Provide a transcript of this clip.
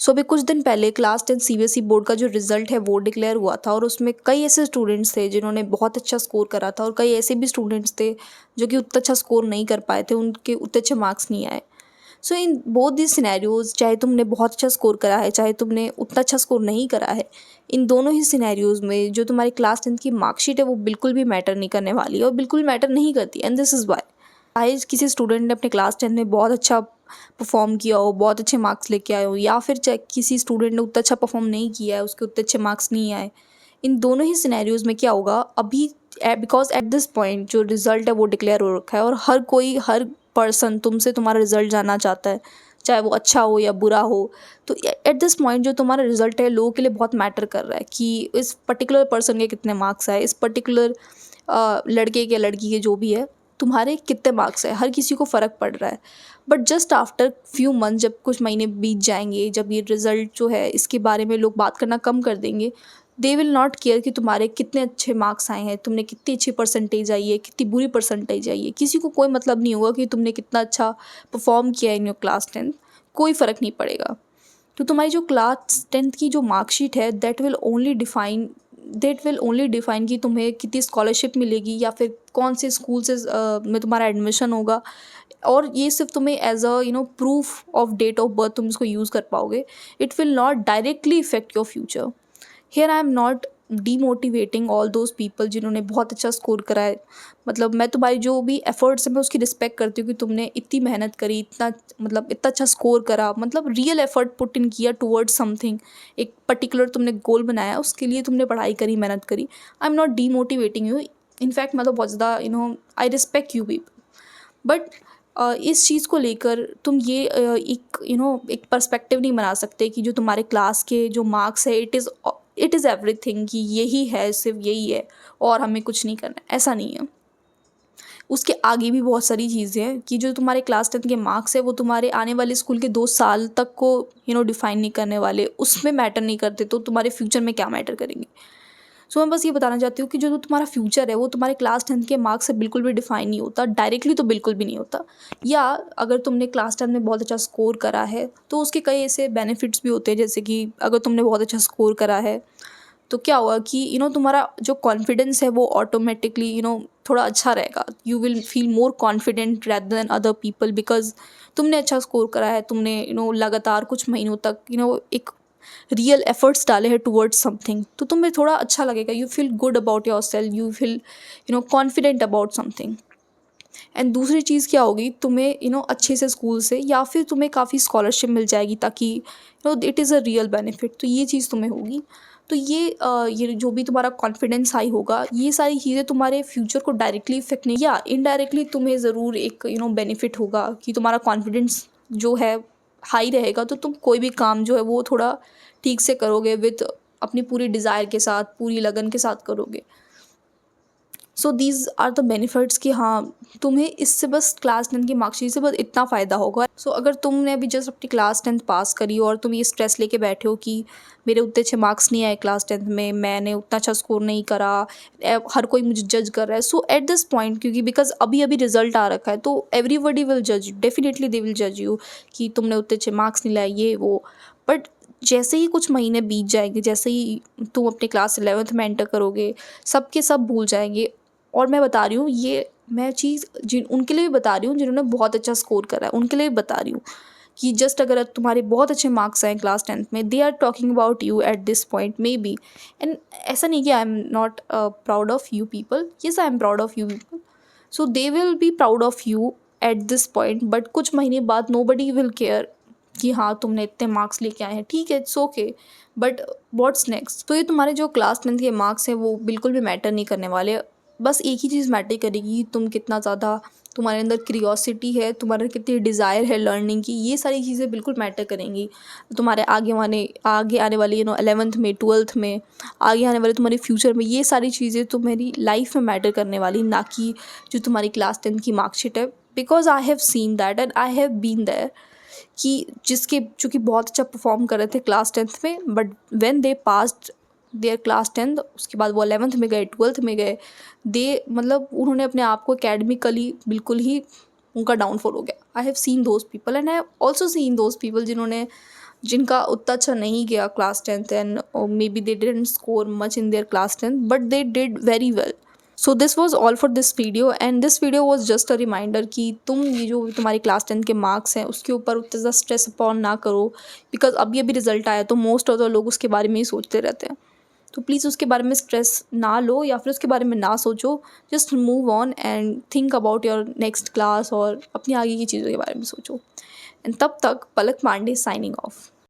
सो अभी कुछ दिन पहले क्लास 10 सीबीएसई बोर्ड का जो रिजल्ट है वो डिक्लेयर हुआ था, और उसमें कई ऐसे स्टूडेंट्स थे जिन्होंने बहुत अच्छा स्कोर करा था, और कई ऐसे भी स्टूडेंट्स थे जो कि उतना अच्छा स्कोर नहीं कर पाए थे, उनके उतने अच्छे मार्क्स नहीं आए। सो इन बोथ दी सिनेरियोज, चाहे तुमने बहुत अच्छा स्कोर करा है चाहे तुमने उतना अच्छा स्कोर नहीं करा है, इन दोनों ही सिनेरियोज में जो तुम्हारी क्लास 10 की मार्कशीट है वो बिल्कुल भी मैटर नहीं करने वाली है, और बिल्कुल मैटर नहीं करती, एंड दिस इज़ वाई। चाहे किसी स्टूडेंट ने अपने क्लास 10 में बहुत अच्छा परफॉर्म किया हो, बहुत अच्छे मार्क्स लेके आए हो, या फिर चाहे किसी स्टूडेंट ने उतना अच्छा परफॉर्म नहीं किया है, उसके उतने अच्छे मार्क्स नहीं आए, इन दोनों ही सिनेरियोज में क्या होगा अभी, बिकॉज एट दिस पॉइंट जो रिजल्ट है वो डिक्लेयर हो रखा है, और हर कोई, हर पर्सन तुमसे तुम्हारा रिजल्ट जानना चाहता है, चाहे वो अच्छा हो या बुरा हो। तो एट दिस पॉइंट जो तुम्हारा रिजल्ट है लोगों के लिए बहुत मैटर कर रहा है कि इस पर्टिकुलर पर्सन के कितने मार्क्स आए, इस पर्टिकुलर लड़के के लड़की के जो भी है तुम्हारे कितने मार्क्स है, हर किसी को फ़र्क पड़ रहा है। But just after few month, जब कुछ महीने बीत जाएंगे, जब ये रिज़ल्ट जो है इसके बारे में लोग बात करना कम कर देंगे, दे विल नॉट केयर कि तुम्हारे कितने अच्छे मार्क्स आए हैं, तुमने कितनी अच्छी परसेंटेज आई है, कितनी बुरी परसेंटेज आई है, किसी को कोई मतलब नहीं होगा कि तुमने कितना अच्छा परफॉर्म किया इन योर क्लास 10। कोई फ़र्क नहीं पड़ेगा। तो तुम्हारी जो क्लास 10th की जो मार्कशीट है दैट विल ओनली डिफाइन कि तुम्हें कितनी स्कॉलरशिप मिलेगी, या फिर कौन से स्कूल से में तुम्हारा एडमिशन होगा, और ये सिर्फ तुम्हें as a proof of date of birth तुम इसको यूज़ कर पाओगे। It will not directly effect your future. Here I am not demotivating all those people जिन्होंने बहुत अच्छा स्कोर करा है। मतलब मैं तुम्हारी जो भी एफर्ट्स है मैं उसकी रिस्पेक्ट करती हूँ कि तुमने इतनी मेहनत करी, इतना मतलब इतना अच्छा स्कोर करा, मतलब रियल एफर्ट पुट इन किया टुवर्ड्स समथिंग, एक पर्टिकुलर तुमने गोल बनाया, उसके लिए तुमने पढ़ाई करी, मेहनत करी। आई am not demotivating you. In fact मैं तो बहुत ज़्यादा I respect you people. But इस चीज़ को लेकर तुम ये एक पर्सपेक्टिव नहीं बना सकते कि जो तुम्हारे क्लास के जो मार्क्स है इट इज़ एवरीथिंग, कि यही है, सिर्फ यही है और हमें कुछ नहीं करना है। ऐसा नहीं है। उसके आगे भी बहुत सारी चीज़ें हैं कि जो तुम्हारे क्लास 10 के मार्क्स है वो तुम्हारे आने वाले स्कूल के 2 साल तक को डिफाइन नहीं करने वाले, उसमें मैटर नहीं करते, तो तुम्हारे फ्यूचर में क्या मैटर करेंगे। सो मैं बस ये बताना चाहती हूँ कि जो तुम्हारा फ्यूचर है वो तुम्हारे क्लास 10 के मार्क्स से बिल्कुल भी डिफाइन नहीं होता, डायरेक्टली तो बिल्कुल भी नहीं होता। या अगर तुमने क्लास 10 में बहुत अच्छा स्कोर करा है तो उसके कई ऐसे बेनिफिट्स भी होते हैं, जैसे कि अगर तुमने बहुत अच्छा स्कोर करा है तो क्या होगा कि तुम्हारा जो कॉन्फिडेंस है वो ऑटोमेटिकली थोड़ा अच्छा रहेगा। You will feel more confident rather than other people, because तुमने अच्छा स्कोर करा है, तुमने लगातार कुछ महीनों तक एक रियल एफर्ट्स डाले हैं टुवर्ड्स समथिंग, तो तुम्हें थोड़ा अच्छा लगेगा। You feel good about your self, you feel confident about something. And दूसरी चीज़ क्या होगी, तुम्हें अच्छे से स्कूल से या फिर तुम्हें काफ़ी स्कॉलरशिप मिल जाएगी, ताकि it is a real benefit, तो ये चीज़ तुम्हें होगी। तो ये जो भी तुम्हारा कॉन्फिडेंस हाई होगा, ये सारी चीज़ें तुम्हारे फ्यूचर को डायरेक्टली इफेक्ट नहीं, या इनडायरेक्टली तुम्हें ज़रूर एक बेनिफिट होगा कि तुम्हारा कॉन्फिडेंस जो है हाई रहेगा, तो तुम कोई भी काम जो है वो थोड़ा ठीक से करोगे, विथ अपनी पूरी डिज़ायर के साथ, पूरी लगन के साथ करोगे। So these are the benefits कि हाँ, तुम्हें इससे बस क्लास 10 की मार्कशीट से बस इतना फ़ायदा होगा। सो अगर तुमने अभी जस्ट अपनी क्लास 10 पास करी और तुम ये स्ट्रेस लेके बैठे हो कि मेरे उतने अच्छे मार्क्स नहीं आए क्लास 10 में, मैंने उतना अच्छा स्कोर नहीं करा, हर कोई मुझे जज कर रहा है। सो एट दिस पॉइंट, क्योंकि बिकॉज अभी अभी रिजल्ट आ रखा है, तो एवरीबडी विल जज, डेफिनेटली दे विल जज यू कि तुमने उतने अच्छे मार्क्स नहीं लाए, ये वो। बट जैसे ही कुछ महीने बीत जाएंगे, जैसे ही तुम अपने क्लास 11th में एंटर करोगे, सबके सब भूल जाएंगे। और मैं बता रही हूँ, ये मैं चीज़ जिन उनके लिए भी बता रही हूँ जिन्होंने बहुत अच्छा स्कोर करा है, उनके लिए भी बता रही हूँ कि जस्ट अगर तुम्हारे बहुत अच्छे मार्क्स आए क्लास 10th में, they are talking about you at this point maybe. And ऐसा नहीं कि I am not proud of you people, yes I am proud of you people. So they will be proud of you at this point, but कुछ महीने बाद no buddy will care कि हाँ तुमने इतने मार्क्स लेके आए हैं, ठीक है, it's okay, but what's next. तो ये तुम्हारे जो क्लास 10th के मार्क्स हैं वो बिल्कुल भी मैटर नहीं करने वाले। बस एक ही चीज़ मैटर करेगी, तुम कितना ज़्यादा, तुम्हारे अंदर क्रियोसिटी है, तुम्हारे कितनी डिज़ायर है लर्निंग की, ये सारी चीज़ें बिल्कुल मैटर करेंगी तुम्हारे आगे आने वाली 11th में, 12th में, आगे आने वाले तुम्हारे फ्यूचर में। ये सारी चीज़ें तुम्हारी लाइफ में मैटर करने वाली, ना कि जो तुम्हारी क्लास 10th की मार्कशीट है। Because I have seen that and I have been there कि जो कि बहुत अच्छा परफॉर्म कर रहे थे क्लास 10th में, but when they passed their class 10th, उसके बाद वो 11th में गए, 12th में गए, दे मतलब उन्होंने अपने आप को एकेडमिकली बिल्कुल ही उनका डाउनफॉल हो गया। I have seen those people and I have also seen those people जिन्होंने जिनका उतना अच्छा नहीं गया class 10th and maybe they didn't score much in their class 10th but they did very well. So this was all for this video and this video was just a reminder कि तुम ये जो तुम्हारी class 10th के marks हैं उसके ऊपर उतना ज़्यादा स्ट्रेस अपॉन ना करो, बिकॉज अभी अभी रिजल्ट आया तो मोस्ट ऑफ द लोग उसके बारे में ही सोचते रहते हैं. तो प्लीज़ उसके बारे में स्ट्रेस ना लो या फिर उसके बारे में ना सोचो. Just move on and think about your next class और अपनी आगे की चीज़ों के बारे में सोचो. एंड तब तक पलक पांडे साइनिंग ऑफ.